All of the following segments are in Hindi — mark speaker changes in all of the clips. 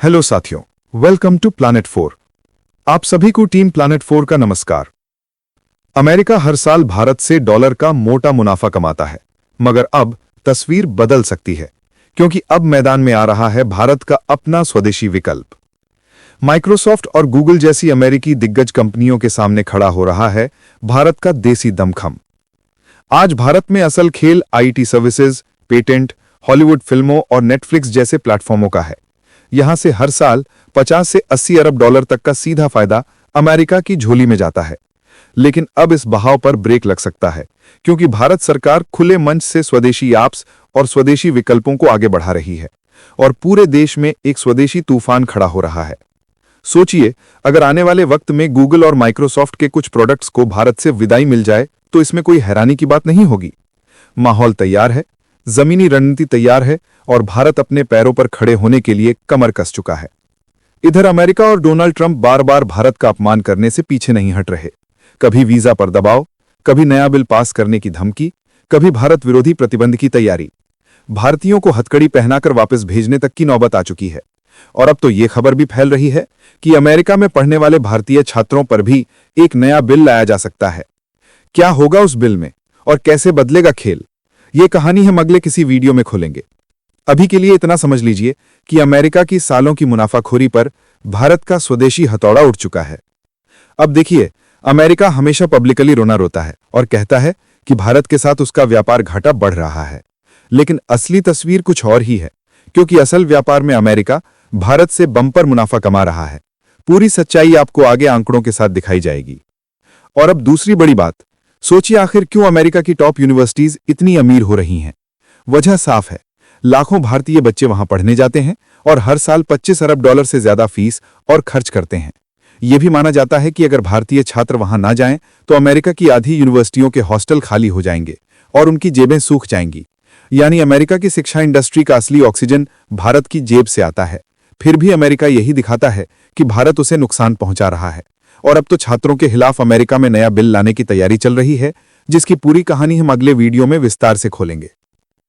Speaker 1: हेलो साथियों, वेलकम टू प्लैनेट 4। आप सभी को टीम प्लैनेट 4 का नमस्कार। अमेरिका हर साल भारत से डॉलर का मोटा मुनाफा कमाता है, मगर अब तस्वीर बदल सकती है, क्योंकि अब मैदान में आ रहा है भारत का अपना स्वदेशी विकल्प। माइक्रोसॉफ्ट और गूगल जैसी अमेरिकी दिग्गज कंपनियों के सामने खड़ा हो रहा है भारत का देसी दमखम। आज भारत में असल खेल आईटी सर्विसेज, पेटेंट, हॉलीवुड फिल्मों और नेटफ्लिक्स जैसे प्लेटफॉर्मों का है। यहां से हर साल 50 से 80 अरब डॉलर तक का सीधा फायदा अमेरिका की झोली में जाता है। लेकिन अब इस बहाव पर ब्रेक लग सकता है, क्योंकि भारत सरकार खुले मंच से स्वदेशी ऐप्स और स्वदेशी विकल्पों को आगे बढ़ा रही है और पूरे देश में एक स्वदेशी तूफान खड़ा हो रहा है। सोचिए, अगर आने वाले वक्त में गूगल और माइक्रोसॉफ्ट के कुछ प्रोडक्ट्स को भारत से विदाई मिल जाए तो इसमें कोई हैरानी की बात नहीं होगी। माहौल तैयार है, जमीनी रणनीति तैयार है और भारत अपने पैरों पर खड़े होने के लिए कमर कस चुका है। इधर अमेरिका और डोनाल्ड ट्रंप बार बार भारत का अपमान करने से पीछे नहीं हट रहे। कभी वीजा पर दबाव, कभी नया बिल पास करने की धमकी, कभी भारत विरोधी प्रतिबंध की तैयारी। भारतीयों को हथकड़ी पहनाकर वापस भेजने तक की नौबत आ चुकी है। और अब तो ये खबर भी फैल रही है कि अमेरिका में पढ़ने वाले भारतीय छात्रों पर भी एक नया बिल लाया जा सकता है। क्या होगा उस बिल में और कैसे बदलेगा खेल, ये कहानी हम अगले किसी वीडियो में खोलेंगे। अभी के लिए इतना समझ लीजिए कि अमेरिका की सालों की मुनाफाखोरी पर भारत का स्वदेशी हथौड़ा उठ चुका है। अब देखिए, अमेरिका हमेशा पब्लिकली रोना रोता है और कहता है कि भारत के साथ उसका व्यापार घाटा बढ़ रहा है, लेकिन असली तस्वीर कुछ और ही है, क्योंकि असल व्यापार में अमेरिका भारत से बम्पर मुनाफा कमा रहा है। पूरी सच्चाई आपको आगे आंकड़ों के साथ दिखाई जाएगी। और अब दूसरी बड़ी बात, सोचिए आखिर क्यों अमेरिका की टॉप यूनिवर्सिटीज इतनी अमीर हो रही हैं। वजह साफ है, लाखों भारतीय बच्चे वहां पढ़ने जाते हैं और हर साल 25 अरब डॉलर से ज्यादा फीस और खर्च करते हैं। यह भी माना जाता है कि अगर भारतीय छात्र वहां ना जाएं तो अमेरिका की आधी यूनिवर्सिटियों के हॉस्टल खाली हो जाएंगे और उनकी जेबें सूख जाएंगी। यानी अमेरिका की शिक्षा इंडस्ट्री का असली ऑक्सीजन भारत की जेब से आता है। फिर भी अमेरिका यही दिखाता है कि भारत उसे नुकसान पहुंचा रहा है। और अब तो छात्रों के खिलाफ अमेरिका में नया बिल लाने की तैयारी चल रही है, जिसकी पूरी कहानी हम अगले वीडियो में विस्तार से खोलेंगे।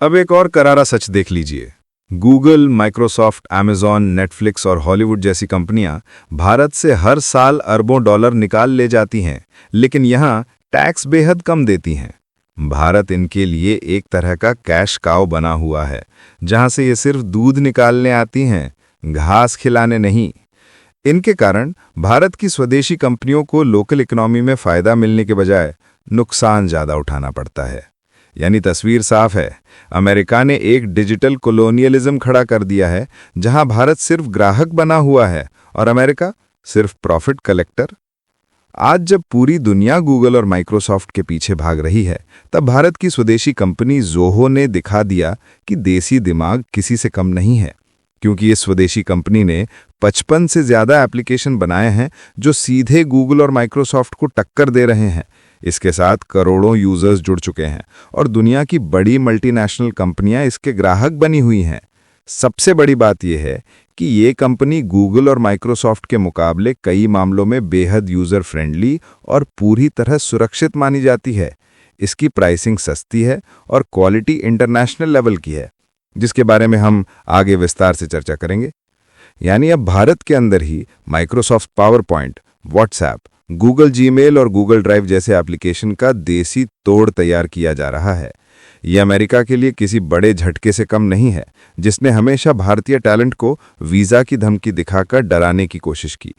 Speaker 1: अब एक और करारा सच देख लीजिए। गूगल, माइक्रोसॉफ्ट, अमेज़न, नेटफ्लिक्स और हॉलीवुड जैसी कंपनियां भारत से हर साल अरबों डॉलर निकाल ले जाती हैं, लेकिन यहां टैक्स बेहद कम देती हैं। भारत इनके लिए एक तरह का कैश काउ बना हुआ है, जहां से ये सिर्फ दूध निकालने आती हैं, घास खिलाने नहीं। इनके कारण भारत की स्वदेशी कंपनियों को लोकल इकोनॉमी में फायदा मिलने के बजाय नुकसान ज्यादा उठाना पड़ता है। यानी तस्वीर साफ है, अमेरिका ने एक डिजिटल कोलोनियलिज्म खड़ा कर दिया है, जहां भारत सिर्फ ग्राहक बना हुआ है और अमेरिका सिर्फ प्रॉफिट कलेक्टर। आज जब पूरी दुनिया गूगल और माइक्रोसॉफ्ट के पीछे भाग रही है, तब भारत की स्वदेशी कंपनी ज़ोहो ने दिखा दिया कि देसी दिमाग किसी से कम नहीं है, क्योंकि इस स्वदेशी कंपनी ने 55 से ज्यादा एप्लीकेशन बनाए हैं जो सीधे गूगल और माइक्रोसॉफ्ट को टक्कर दे रहे हैं। इसके साथ करोड़ों यूजर्स जुड़ चुके हैं और दुनिया की बड़ी मल्टीनेशनल कंपनियां इसके ग्राहक बनी हुई हैं। सबसे बड़ी बात यह है कि ये कंपनी गूगल और माइक्रोसॉफ्ट के मुकाबले कई मामलों में बेहद यूजर फ्रेंडली और पूरी तरह सुरक्षित मानी जाती है। इसकी प्राइसिंग सस्ती है और क्वालिटी इंटरनेशनल लेवल की है, जिसके बारे में हम आगे विस्तार से चर्चा करेंगे। यानी अब भारत के अंदर ही Microsoft PowerPoint, WhatsApp, Google Gmail और गूगल ड्राइव जैसे एप्लीकेशन का देसी तोड़ तैयार किया जा रहा है। यह अमेरिका के लिए किसी बड़े झटके से कम नहीं है, जिसने हमेशा भारतीय टैलेंट को वीजा की धमकी दिखाकर डराने की कोशिश की।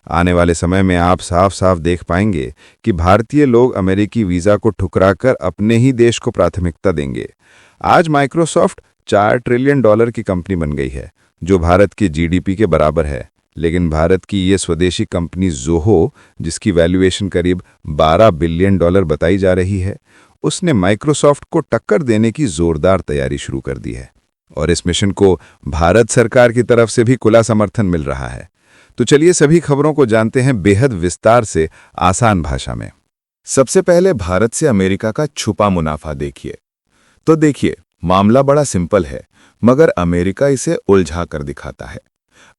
Speaker 1: आने वाले समय में आप साफ साफ देख पाएंगे कि भारतीय लोग अमेरिकी वीजा को ठुकराकर अपने ही देश को प्राथमिकता देंगे। आज माइक्रोसॉफ्ट 4 ट्रिलियन डॉलर की कंपनी बन गई है, जो भारत की जीडीपी के बराबर है। लेकिन भारत की ये स्वदेशी कंपनी ज़ोहो, जिसकी वैल्यूएशन करीब 12 बिलियन डॉलर बताई जा रही है, उसने माइक्रोसॉफ्ट को टक्कर देने की जोरदार तैयारी शुरू कर दी है। और इस मिशन को भारत सरकार की तरफ से भी खुला समर्थन मिल रहा है। तो चलिए सभी खबरों को जानते हैं बेहद विस्तार से, आसान भाषा में। सबसे पहले भारत से अमेरिका का छुपा मुनाफा देखिए। तो देखिए, मामला बड़ा सिंपल है, मगर अमेरिका इसे उलझा कर दिखाता है।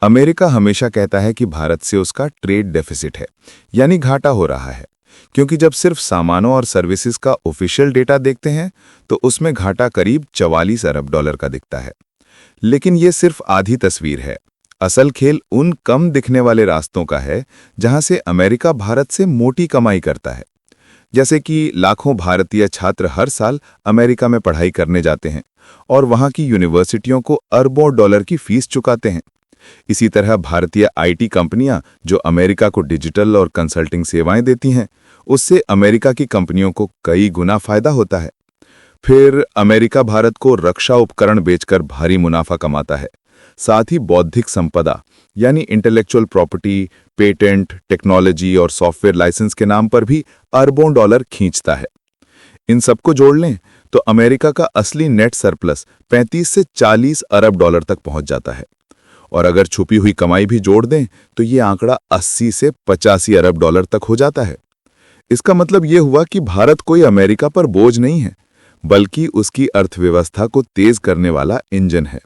Speaker 1: अमेरिका हमेशा कहता है कि भारत से उसका ट्रेड डेफिसिट है, यानी घाटा हो रहा है, क्योंकि जब सिर्फ सामानों और सर्विसेज का ऑफिशियल डेटा देखते हैं तो उसमें घाटा करीब 44 अरब डॉलर का दिखता है। लेकिन ये सिर्फ आधी तस्वीर है।
Speaker 2: असल खेल उन कम दिखने वाले रास्तों का है जहां से अमेरिका भारत से मोटी कमाई करता है। जैसे कि लाखों भारतीय छात्र हर साल अमेरिका में पढ़ाई करने जाते हैं और वहां की यूनिवर्सिटियों को अरबों डॉलर की फीस चुकाते हैं। इसी तरह भारतीय आईटी कंपनियां जो अमेरिका को डिजिटल और कंसल्टिंग सेवाएं देती हैं, उससे अमेरिका की कंपनियों को कई गुना फायदा होता है। फिर अमेरिका भारत को रक्षा उपकरण बेचकर भारी मुनाफा कमाता है। साथ ही बौद्धिक संपदा यानी इंटेलेक्चुअल प्रॉपर्टी, पेटेंट, टेक्नोलॉजी और सॉफ्टवेयर लाइसेंस के नाम पर भी अरबों डॉलर खींचता है। इन सबको जोड़ लें तो अमेरिका का असली नेट सरप्लस 35 से 40 अरब डॉलर तक पहुंच जाता है। और अगर छुपी हुई कमाई भी जोड़ दें तो ये आंकड़ा 80 से 85 अरब डॉलर तक हो जाता है। इसका मतलब ये हुआ कि भारत कोई अमेरिका पर बोझ नहीं है, बल्कि उसकी अर्थव्यवस्था को तेज करने वाला इंजन है।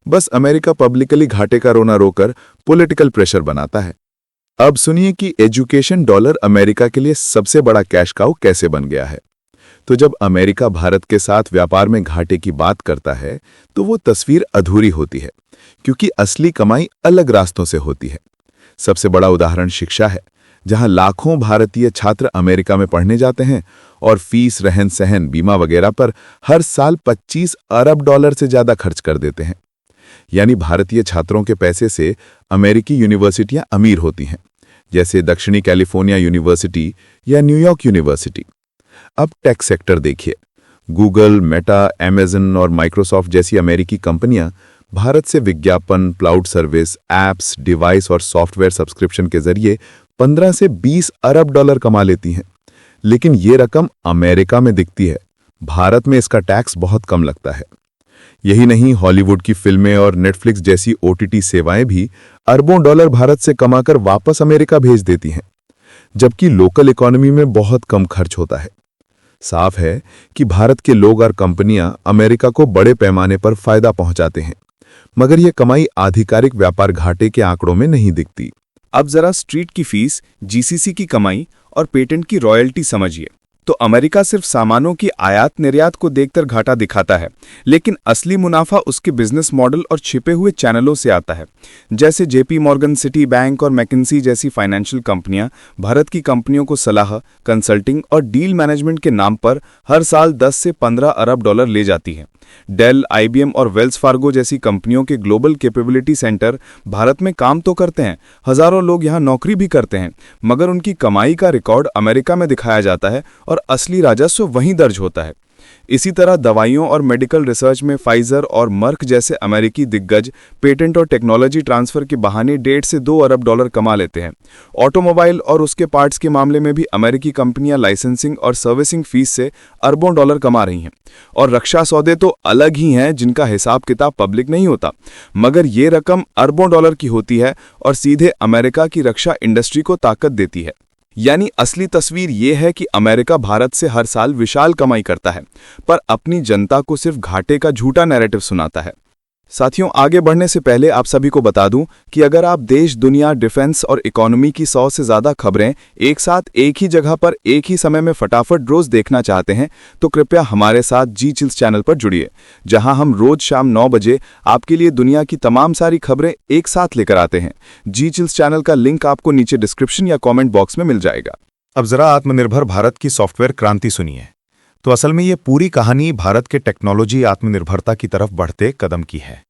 Speaker 2: बस अमेरिका पब्लिकली घाटे का रोना रोकर पॉलिटिकल प्रेशर बनाता है। अब सुनिए कि एजुकेशन डॉलर अमेरिका के लिए सबसे बड़ा कैश काउ कैसे बन गया है। तो जब अमेरिका भारत के साथ व्यापार में घाटे की बात करता है तो वो तस्वीर अधूरी होती है, क्योंकि असली कमाई अलग रास्तों से होती है। सबसे बड़ा उदाहरण शिक्षा है, जहां लाखों भारतीय छात्र अमेरिका में पढ़ने जाते हैं और फीस, रहन सहन, बीमा वगैरह पर हर साल 25 अरब डॉलर से ज्यादा खर्च कर देते हैं। यानी भारतीय छात्रों के पैसे से अमेरिकी यूनिवर्सिटियां अमीर होती हैं, जैसे दक्षिणी कैलिफोर्निया यूनिवर्सिटी या न्यूयॉर्क यूनिवर्सिटी। अब टेक सेक्टर देखिए, गूगल, मेटा, अमेज़न और माइक्रोसॉफ्ट जैसी अमेरिकी कंपनियां भारत से विज्ञापन, क्लाउड सर्विस, ऐप्स, डिवाइस और सॉफ्टवेयर सब्सक्रिप्शन के जरिए 15 से 20 अरब डॉलर कमा लेती हैं। लेकिन ये रकम अमेरिका में दिखती है, भारत में इसका टैक्स बहुत कम लगता है। यही नहीं, हॉलीवुड की फिल्में और नेटफ्लिक्स जैसी ओटीटी सेवाएं भी अरबों डॉलर भारत से कमाकर वापस अमेरिका भेज देती हैं, जबकि लोकल इकोनॉमी में बहुत कम खर्च होता है। साफ है कि भारत के लोग और कंपनियां अमेरिका को बड़े पैमाने पर फायदा पहुंचाते हैं, मगर यह कमाई आधिकारिक व्यापार घाटे के आंकड़ों में नहीं दिखती।
Speaker 3: अब जरा स्ट्रीट की फीस, जीसीसी की कमाई और पेटेंट की रॉयल्टी समझिए। तो अमेरिका सिर्फ सामानों की आयात निर्यात को देखकर घाटा दिखाता है, लेकिन असली मुनाफा उसके बिजनेस मॉडल और छिपे हुए चैनलों से आता है। जैसे जेपी मॉर्गन, सिटी बैंक और मैकिन्सी जैसी फाइनेंशियल कंपनियां भारत की कंपनियों को सलाह, कंसल्टिंग और डील मैनेजमेंट के नाम पर हर साल 10 से 15 अरब डॉलर ले जाती हैं। डेल, आईबीएम और वेल्स फार्गो जैसी कंपनियों के ग्लोबल कैपेबिलिटी सेंटर भारत में काम तो करते हैं, हजारों लोग यहां नौकरी भी करते हैं, मगर उनकी कमाई का रिकॉर्ड अमेरिका में दिखाया जाता है और असली राजस्व वहीं दर्ज होता है। इसी तरह दवाइयों और मेडिकल रिसर्च में फाइजर और मर्क जैसे अमेरिकी दिग्गज पेटेंट और टेक्नोलॉजी ट्रांसफर के बहाने 1.5 से 2 अरब डॉलर कमा लेते हैं। ऑटोमोबाइल और उसके पार्ट्स के मामले में भी अमेरिकी कंपनियां लाइसेंसिंग और सर्विसिंग फीस से अरबों डॉलर कमा रही हैं। और रक्षा सौदे तो अलग ही हैं, जिनका हिसाब किताब पब्लिक नहीं होता, मगर ये रकम अरबों डॉलर की होती है और सीधे अमेरिका की रक्षा इंडस्ट्री को ताकत देती है। यानी असली तस्वीर ये है कि अमेरिका भारत से हर साल विशाल कमाई करता है, पर अपनी जनता को सिर्फ घाटे का झूठा नैरेटिव सुनाता है। साथियों, आगे बढ़ने से पहले आप सभी को बता दूं कि अगर आप देश, दुनिया, डिफेंस और इकोनॉमी की 100 से ज़्यादा खबरें एक साथ एक ही जगह पर एक ही समय में फटाफट रोज देखना चाहते हैं तो कृपया हमारे साथ जी चिल्स चैनल पर जुड़िए, जहां हम रोज शाम 9 बजे आपके लिए दुनिया की तमाम सारी खबरें एक साथ लेकर आते हैं। जी चिल्स चैनल का लिंक आपको नीचे डिस्क्रिप्शन या कॉमेंट बॉक्स में मिल जाएगा।
Speaker 4: अब जरा आत्मनिर्भर भारत की सॉफ्टवेयर क्रांति सुनिए। तो असल में ये पूरी कहानी भारत के टेक्नोलॉजी आत्मनिर्भरता की तरफ बढ़ते कदम की है।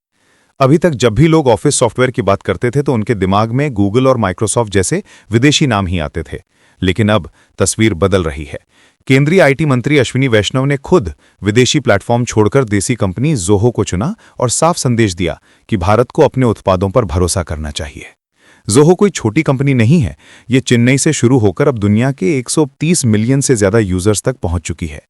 Speaker 4: अभी तक जब भी लोग ऑफिस सॉफ्टवेयर की बात करते थे तो उनके दिमाग में गूगल और माइक्रोसॉफ्ट जैसे विदेशी नाम ही आते थे, लेकिन अब तस्वीर बदल रही है। केंद्रीय आईटी मंत्री अश्विनी वैष्णव ने खुद विदेशी प्लेटफॉर्म छोड़कर देसी कंपनी जोहो को चुना और साफ संदेश दिया कि भारत को अपने उत्पादों पर भरोसा करना चाहिए। जोहो कोई छोटी कंपनी नहीं है, ये चेन्नई से शुरू होकर अब दुनिया के 130 मिलियन से ज्यादा यूजर्स तक पहुंच चुकी है।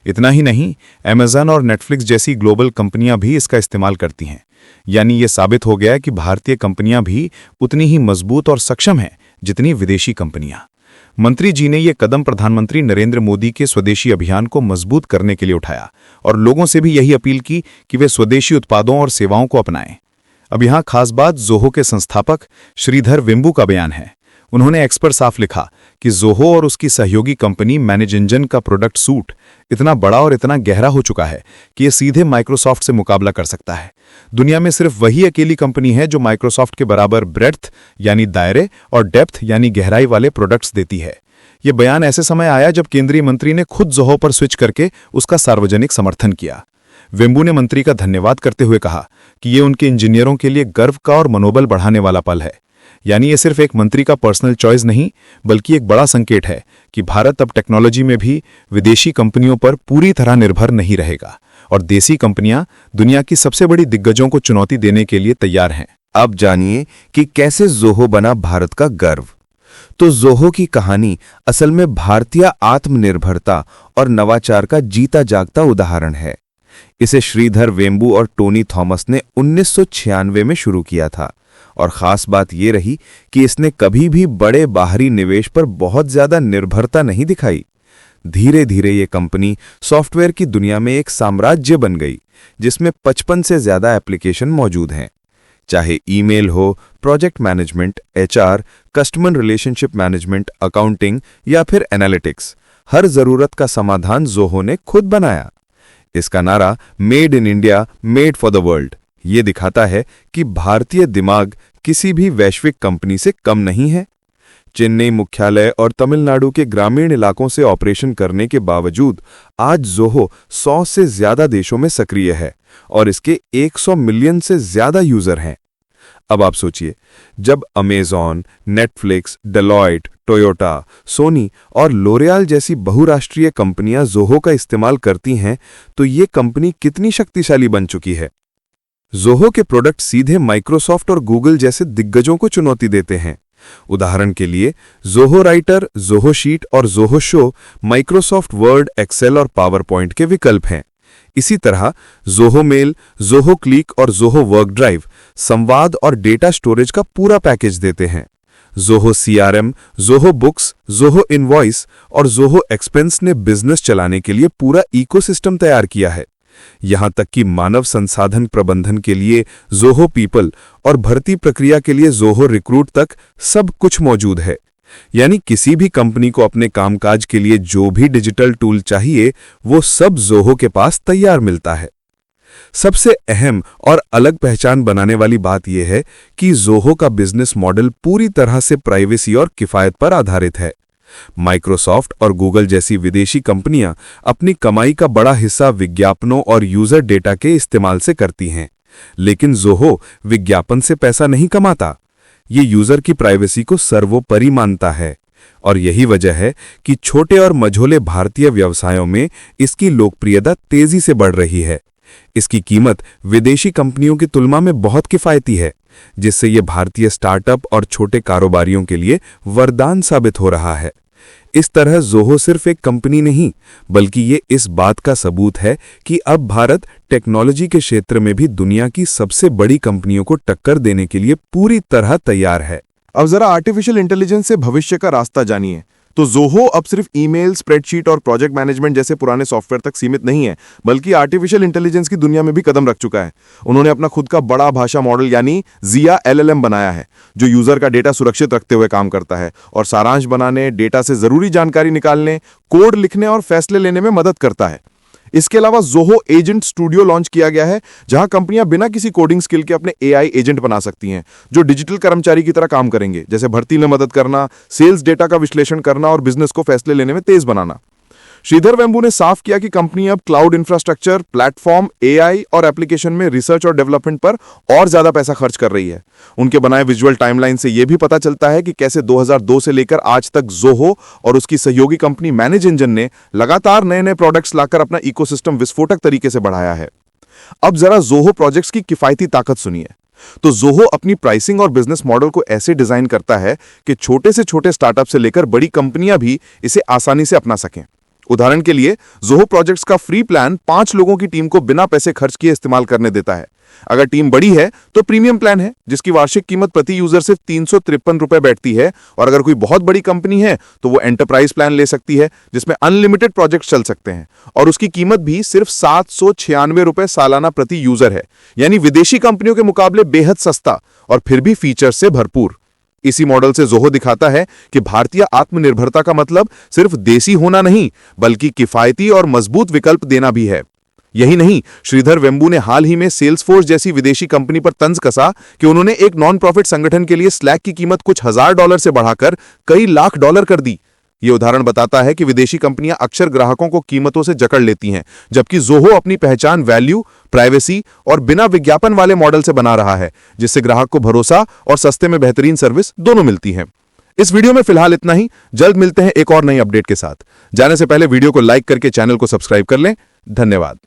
Speaker 4: इतना ही नहीं, अमेज़न और नेटफ्लिक्स जैसी ग्लोबल कंपनियां भी इसका इस्तेमाल करती हैं। यानी ये साबित हो गया कि भारतीय कंपनियां भी उतनी ही मजबूत और सक्षम हैं जितनी विदेशी कंपनियां। मंत्री जी ने यह कदम प्रधानमंत्री नरेंद्र मोदी के स्वदेशी अभियान को मजबूत करने के लिए उठाया और लोगों से भी यही अपील की कि वे स्वदेशी उत्पादों और सेवाओं को अपनाएं। अब यहां खास बात जोहो के संस्थापक श्रीधर वेम्बू का बयान है। उन्होंने एक्स पर साफ लिखा कि जोहो और उसकी सहयोगी कंपनी मैनेज इंजन का प्रोडक्ट सूट इतना बड़ा और इतना गहरा हो चुका है कि ये सीधे माइक्रोसॉफ्ट से मुकाबला कर सकता है। दुनिया में सिर्फ वही अकेली कंपनी है जो माइक्रोसॉफ्ट के बराबर ब्रेड्थ यानी दायरे और डेप्थ यानी गहराई वाले प्रोडक्ट्स देती है। यह बयान ऐसे समय आया जब केंद्रीय मंत्री ने खुद जोहो पर स्विच करके उसका सार्वजनिक समर्थन किया। वेंबू ने मंत्री का धन्यवाद करते हुए कहा कि ये उनके इंजीनियरों के लिए गर्व का और मनोबल बढ़ाने वाला पल है। यानी ये सिर्फ एक मंत्री का पर्सनल चॉइस नहीं, बल्कि एक बड़ा संकेत है कि भारत अब टेक्नोलॉजी में भी विदेशी कंपनियों पर पूरी तरह निर्भर नहीं रहेगा और देसी कंपनियां दुनिया की सबसे बड़ी दिग्गजों को चुनौती देने के लिए तैयार हैं।
Speaker 2: अब जानिए कि कैसे जोहो बना भारत का गर्व। तो जोहो की कहानी असल में भारतीय आत्मनिर्भरता और नवाचार का जीता जागता उदाहरण है। इसे श्रीधर वेंबू और टोनी थॉमस ने 1996 में शुरू किया था और खास बात यह रही कि इसने कभी भी बड़े बाहरी निवेश पर बहुत ज्यादा निर्भरता नहीं दिखाई। धीरे धीरे ये कंपनी सॉफ्टवेयर की दुनिया में एक साम्राज्य बन गई जिसमें 55 से ज्यादा एप्लीकेशन मौजूद हैं। चाहे ईमेल हो, project management, HR, customer relationship management, accounting या फिर एनालिटिक्स, हर जरूरत का समाधान जोहो ने खुद बनाया। इसका नारा made in India, made for the world ये दिखाता है कि भारतीय दिमाग किसी भी वैश्विक कंपनी से कम नहीं है। चेन्नई मुख्यालय और तमिलनाडु के ग्रामीण इलाकों से ऑपरेशन करने के बावजूद आज जोहो 100 से ज्यादा देशों में सक्रिय है और इसके 100 मिलियन से ज्यादा यूजर हैं। अब आप सोचिए, जब Amazon, Netflix, Deloitte, Toyota, Sony और लोरियल जैसी बहुराष्ट्रीय कंपनियां जोहो का इस्तेमाल करती हैं, तो ये कंपनी कितनी शक्तिशाली बन चुकी है। जोहो के प्रोडक्ट सीधे माइक्रोसॉफ्ट और गूगल जैसे दिग्गजों को चुनौती देते हैं। उदाहरण के लिए जोहो राइटर, जोहो शीट और Zoho Show Microsoft Word, Excel और पावर पॉइंट के विकल्प हैं। इसी तरह जोहो मेल, जोहो क्लिक और जोहो वर्क ड्राइव संवाद और डेटा स्टोरेज का पूरा पैकेज देते हैं। Zoho CRM, Zoho Books, Zoho Invoice और जोहो एक्सपेंस ने बिजनेस चलाने के लिए पूरा इकोसिस्टम तैयार किया है। यहां तक कि मानव संसाधन प्रबंधन के लिए जोहो पीपल और भर्ती प्रक्रिया के लिए जोहो रिक्रूट तक सब कुछ मौजूद है। यानी किसी भी कंपनी को अपने कामकाज के लिए जो भी डिजिटल टूल चाहिए वो सब जोहो के पास तैयार मिलता है। सबसे अहम और अलग पहचान बनाने वाली बात यह है कि जोहो का बिजनेस मॉडल पूरी तरह से प्राइवेसी और किफायत पर आधारित है। माइक्रोसॉफ्ट और गूगल जैसी विदेशी कंपनियां अपनी कमाई का बड़ा हिस्सा विज्ञापनों और यूजर डेटा के इस्तेमाल से करती हैं, लेकिन जोहो विज्ञापन से पैसा नहीं कमाता। ये यूजर की प्राइवेसी को सर्वोपरि मानता है और यही वजह है कि छोटे और मझोले भारतीय व्यवसायों में इसकी लोकप्रियता तेजी से बढ़ रही है। इसकी कीमत विदेशी कंपनियों की तुलना में बहुत किफायती है, जिससे ये भारतीय स्टार्टअप और छोटे कारोबारियों के लिए वरदान साबित हो रहा है। इस तरह जोहो सिर्फ एक कंपनी नहीं, बल्कि ये इस बात का सबूत है कि अब भारत टेक्नोलॉजी के क्षेत्र में भी दुनिया की सबसे बड़ी कंपनियों को टक्कर देने के लिए पूरी तरह तैयार है।
Speaker 1: अब जरा आर्टिफिशियल इंटेलिजेंस से भविष्य का रास्ता जानिए। तो जोहो अब सिर्फ ईमेल, स्प्रेडशीट और प्रोजेक्ट मैनेजमेंट जैसे पुराने सॉफ्टवेयर तक सीमित नहीं है, बल्कि आर्टिफिशियल इंटेलिजेंस की दुनिया में भी कदम रख चुका है। उन्होंने अपना खुद का बड़ा भाषा मॉडल यानी जिया LLM बनाया है, जो यूजर का डेटा सुरक्षित रखते हुए काम करता है और सारांश बनाने, डेटा से जरूरी जानकारी निकालने, कोड लिखने और फैसले लेने में मदद करता है। इसके अलावा जोहो एजेंट स्टूडियो लॉन्च किया गया है, जहां कंपनियां बिना किसी कोडिंग स्किल के अपने AI एजेंट बना सकती हैं, जो डिजिटल कर्मचारी की तरह काम करेंगे, जैसे भर्ती में मदद करना, सेल्स डेटा का विश्लेषण करना और बिजनेस को फैसले लेने में तेज बनाना। श्रीधर वेंबू ने साफ किया कि कंपनी अब क्लाउड इंफ्रास्ट्रक्चर, प्लेटफॉर्म, AI और एप्लीकेशन में रिसर्च और डेवलपमेंट पर और ज्यादा पैसा खर्च कर रही है। उनके बनाए विजुअल टाइमलाइन से यह भी पता चलता है कि कैसे 2002 से लेकर आज तक जोहो और उसकी सहयोगी कंपनी मैनेज इंजन ने लगातार नए नए प्रोडक्ट्स लाकर अपना इकोसिस्टम विस्फोटक तरीके से बढ़ाया है। अब जरा जोहो प्रोजेक्ट्स की किफायती ताकत सुनिए। तो जोहो अपनी प्राइसिंग और बिजनेस मॉडल को ऐसे डिजाइन करता है कि छोटे से छोटे स्टार्टअप से लेकर बड़ी कंपनियां भी इसे आसानी से अपना सकें। उदाहरण के लिए जोहो प्रोजेक्ट्स का फ्री प्लान 5 लोगों की टीम को बिना पैसे खर्च किए इस्तेमाल करने देता है। अगर टीम बड़ी है तो प्रीमियम प्लान है, जिसकी वार्षिक कीमत प्रति यूजर सिर्फ 353 रुपए बैठती है, और अगर कोई बहुत बड़ी कंपनी है तो वो एंटरप्राइज प्लान ले सकती है, जिसमें अनलिमिटेड प्रोजेक्ट्स चल सकते हैं और उसकी कीमत भी सिर्फ 796 रुपए सालाना प्रति यूजर है, यानी विदेशी कंपनियों के मुकाबले बेहद सस्ता और फिर भी फीचर से भरपूर।
Speaker 2: इसी मॉडल से जोहो दिखाता है कि भारतीय आत्मनिर्भरता का मतलब सिर्फ देसी होना नहीं, बल्कि किफायती और मजबूत विकल्प देना भी है। यही नहीं, श्रीधर वेंबू ने हाल ही में सेल्सफोर्स जैसी विदेशी कंपनी पर तंज कसा कि उन्होंने एक नॉन प्रॉफिट संगठन के लिए स्लैक की कीमत कुछ $1000 से बढ़ाकर कई लाख डॉलर कर दी। यह उदाहरण बताता है कि विदेशी कंपनियां अक्सर ग्राहकों को कीमतों से जकड़ लेती हैं, जबकि जोहो अपनी पहचान वैल्यू, प्राइवेसी और बिना विज्ञापन वाले मॉडल से बना रहा है, जिससे ग्राहक को भरोसा और सस्ते में बेहतरीन सर्विस दोनों मिलती है। इस वीडियो में फिलहाल इतना ही। जल्द मिलते हैं एक और नई अपडेट के साथ। जाने से पहले वीडियो को लाइक करके चैनल को सब्सक्राइब कर लें। धन्यवाद।